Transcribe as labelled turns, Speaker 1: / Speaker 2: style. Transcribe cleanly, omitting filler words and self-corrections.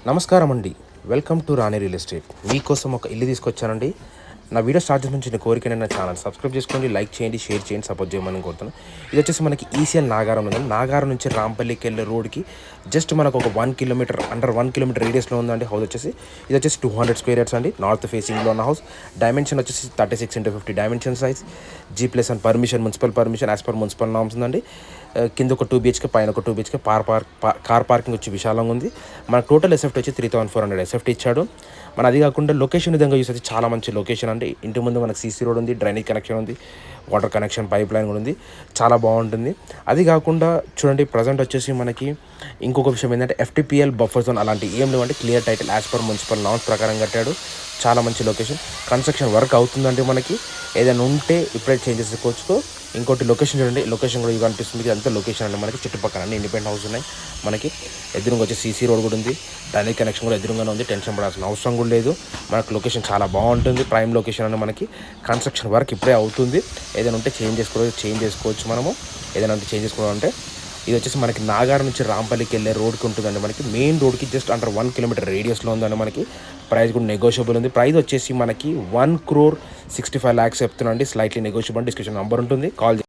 Speaker 1: నమస్కారం అండి. Welcome to Rani real estate. మీకోసం ఒక ఇల్లు తీసుకొచ్చానండి. నా వీడియో స్టార్ట్ చేసిన నుంచి కోరిక నా ఛానల్ సబ్స్క్రైబ్ చేసుకోండి, లైక్ చేయండి, షేర్ చేయండి, సపోర్ట్ చేయమని కోరుతున్నాను. ఇది వచ్చేసి మనకి ఈసీఎల్ నాగారం ఉందండి. నాగారం నుంచి రాంపల్లికి వెళ్ళే రోడ్కి జస్ట్ మనకు ఒక 1 కిలోమీటర్ అండర్ 1 కిలోమీటర్ రేడియస్లో ఉందండి హౌస్ వచ్చేసి. ఇది వచ్చేసి 200 స్క్వేర్ యార్డ్స్ అండి. నార్త్ ఫేసింగ్లో ఉన్న హౌస్. డైమెన్షన్ వచ్చేసి 36x50 dimension size. G+ and permission, municipal permission as per municipal norms ఉందండి. కింద ఒక 2 BHK, పైన ఒక 2 BHK. కార్ పార్కింగ్ వచ్చి విశాలంగా ఉంది. మన టోటల్ ఎస్ఎఫ్టీ వచ్చి 3400 ఎస్ఎఫ్టీ ఇచ్చాడు. మన అది కాకుండా లొకేషన్ విధంగా చూస్తే చాలా మంచి లొకేషన్ అండి. ఇంటి ముందు మనకు సీసీ రోడ్ ఉంది, డ్రైనేజ్ కనెక్షన్ ఉంది, వాటర్ కనెక్షన్, పైప్ లైన్ కూడా ఉంది. చాలా బాగుంటుంది. అది కాకుండా చూడండి, ప్రజెంట్ వచ్చేసి మనకి ఇంకొక విషయం ఏంటంటే FTPL బఫర్ జోన్ అలాంటి ఏం లేవంటే clear title as per municipal norms ప్రకారం కట్టాడు. చాలా మంచి లొకేషన్. కన్స్ట్రక్షన్ వర్క్ అవుతుందండి. మనకి ఏదైనా ఉంటే ఇప్పుడే చేంజ్ చేసుకోవచ్చు. ఇంకోటి లొకేషన్ చూడండి, లొకేషన్ కూడా కనిపిస్తుంది. ఇదంతా లొకేషన్ అండి. మనకి చుట్టుపక్కల అన్ని ఇండిపెండెంట్ హౌస్ ఉన్నాయి. మనకి ఎదురుగా వచ్చి సీసీ రోడ్ కూడా ఉంది, డ్రైనేజ్ కనెక్షన్ కూడా ఎదురుగానే ఉంది. టెన్షన్ పడాల్సిన అవసరం కూడా లేదు. మనకు లొకేషన్ చాలా బాగుంటుంది. ప్రైమ్ లొకేషన్ అని మనకి కన్స్ట్రక్షన్ వర్క్ ఇప్పుడే అవుతుంది. ఏదైనా ఉంటే చేంజ్ చేసుకోవచ్చు మనము. ఏదైనా ఉంటే చేంజ్ చేసుకోవాలంటే ఇది వచ్చేసి మనకి నాగారం నుంచి రాంపల్లికి వెళ్ళే రోడ్కి ఉంటుందండి. మనకి మెయిన్ రోడ్కి జస్ట్ అండర్ 1 కిలోమీటర్ రేడియస్లో ఉందండి. మనకి ప్రైస్ కూడా నెగోషియబుల్ ఉంది. ప్రైస్ వచ్చేసి మనకి 1,65,00,000 చెప్తున్నాండి. Slightly negotiable. డిస్క్రిప్షన్ నెంబర్ ఉంటుంది, కాల్